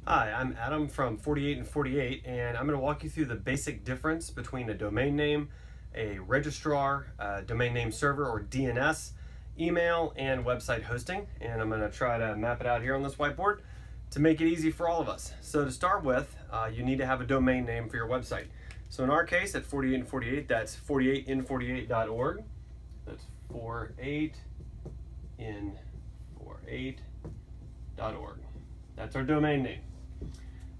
Hi, I'm Adam from 48 and 48, and I'm going to walk you through the basic difference between a domain name, a registrar, a domain name server or DNS, email, and website hosting. And I'm going to try to map it out here on this whiteboard to make it easy for all of us. So to start with, you need to have a domain name for your website. So in our case at 48 and 48, that's 48in48.org. That's 48in48.org. That's our domain name.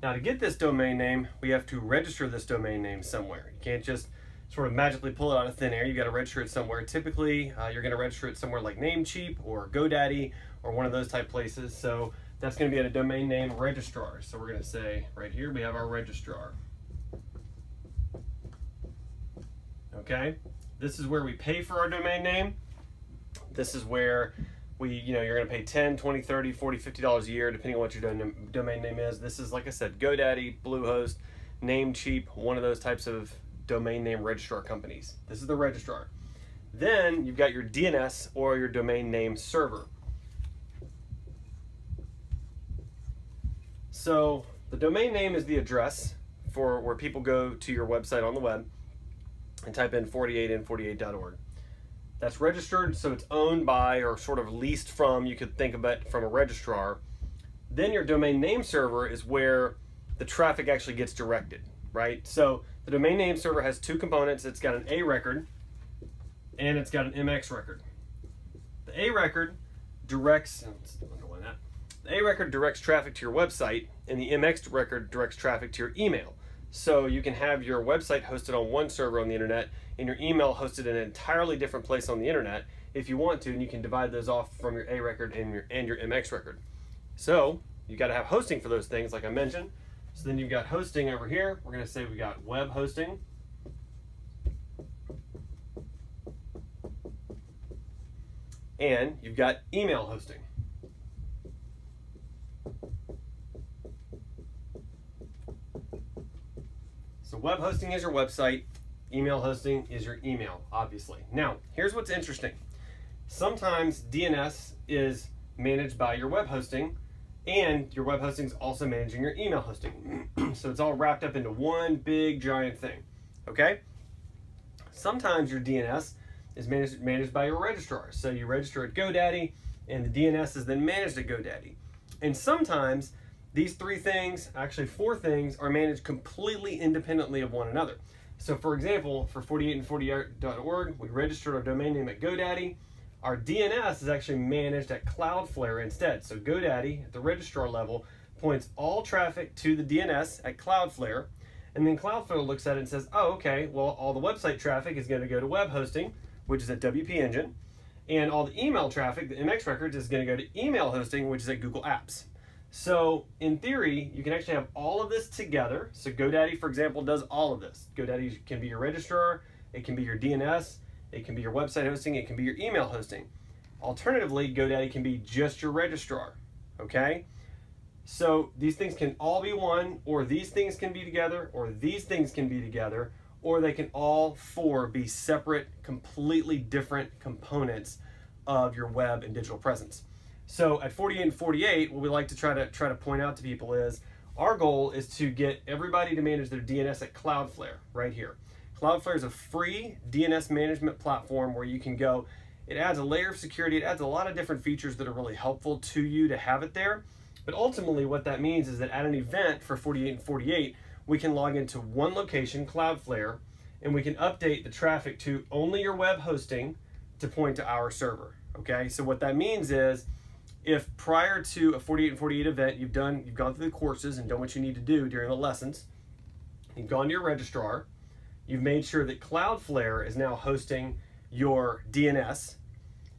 Now to get this domain name, we have to register this domain name somewhere. You can't just sort of magically pull it out of thin air. You got to register it somewhere. Typically, you're going to register it somewhere like Namecheap or GoDaddy or one of those type places. So that's going to be at a domain name registrar. So we're going to say right here we have our registrar. Okay, this is where we pay for our domain name. This is where you're going to pay $10, $20, $30, $40, $50 a year, depending on what your domain name is. This is, like I said, GoDaddy, Bluehost, Namecheap, one of those types of domain name registrar companies. This is the registrar. Then you've got your DNS or your domain name server. So the domain name is the address for where people go to your website on the web and type in 48in48.org. That's registered, so it's owned by or sort of leased from, you could think of it from a registrar. Then your domain name server is where the traffic actually gets directed, right? So the domain name server has two components. It's got an A record and it's got an MX record. The A record directs, the A record directs traffic to your website, and the MX record directs traffic to your email. So you can have your website hosted on one server on the internet and your email hosted in an entirely different place on the internet if you want to, and you can divide those off from your A record and your MX record. So you got to have hosting for those things, like I mentioned. So then you've got hosting over here. We're going to say we got web hosting. And you've got email hosting. So web hosting is your website, email hosting is your email, obviously. Now, here's what's interesting. Sometimes DNS is managed by your web hosting, and your web hosting is also managing your email hosting. So it's all wrapped up into one big giant thing, okay? Sometimes your DNS is managed by your registrar. So you register at GoDaddy, and the DNS is then managed at GoDaddy. And sometimes these three things, actually four things, are managed completely independently of one another. So for example, for 48in48.org, we registered our domain name at GoDaddy. Our DNS is actually managed at Cloudflare instead. So GoDaddy, at the registrar level, points all traffic to the DNS at Cloudflare, and then Cloudflare looks at it and says, oh, okay, well, all the website traffic is going to go to web hosting, which is at WP Engine, and all the email traffic, the MX records, is going to go to email hosting, which is at Google Apps. So in theory, you can actually have all of this together. So GoDaddy, for example, does all of this. GoDaddy can be your registrar, it can be your DNS, it can be your website hosting, it can be your email hosting. Alternatively, GoDaddy can be just your registrar, okay? So these things can all be one, or these things can be together, or these things can be together, or they can all four be separate, completely different components of your web and digital presence. So at 48 and 48, what we like to try to point out to people is our goal is to get everybody to manage their DNS at Cloudflare right here. Cloudflare is a free DNS management platform where you can go. It adds a layer of security. It adds a lot of different features that are really helpful to you to have it there. But ultimately what that means is that at an event for 48 and 48, we can log into one location, Cloudflare, and we can update the traffic to only your web hosting to point to our server. Okay, so what that means is, if prior to a 48 and 48 event, you've gone through the courses and done what you need to do during the lessons, you've gone to your registrar, you've made sure that Cloudflare is now hosting your DNS,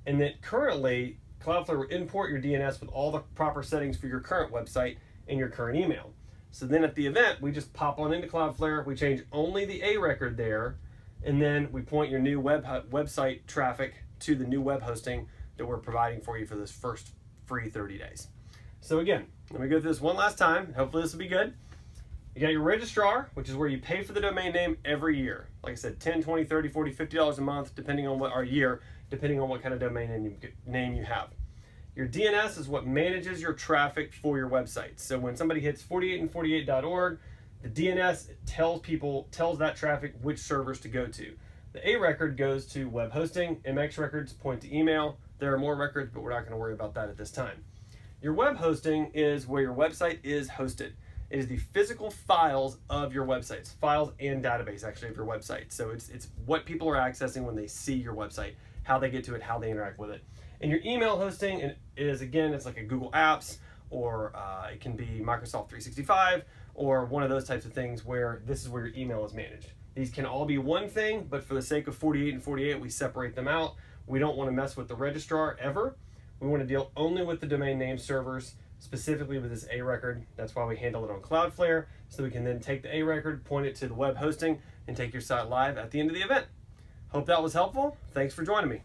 and that currently Cloudflare will import your DNS with all the proper settings for your current website and your current email. So then at the event, we just pop on into Cloudflare, we change only the A record there, and then we point your new website traffic to the new web hosting that we're providing for you for this first free 30 days. So again, let me go through this one last time. Hopefully this will be good. You got your registrar, which is where you pay for the domain name every year. Like I said, $10, $20, $30, $40, $50 a month, depending on what kind of domain name you have. Your DNS is what manages your traffic for your website. So when somebody hits 48and48.org, the DNS tells that traffic which servers to go to. The A record goes to web hosting, MX records point to email. There are more records, but we're not going to worry about that at this time. Your web hosting is where your website is hosted. It is the physical files of your websites, files and database actually of your website. So it's what people are accessing when they see your website, how they get to it, how they interact with it. And your email hosting is, again, it's like a Google Apps, or it can be Microsoft 365, or one of those types of things where this is where your email is managed. These can all be one thing, but for the sake of 48 and 48, we separate them out. We don't want to mess with the registrar ever. We want to deal only with the domain name servers, specifically with this A record. That's why we handle it on Cloudflare, so we can then take the A record, point it to the web hosting, and take your site live at the end of the event. Hope that was helpful. Thanks for joining me.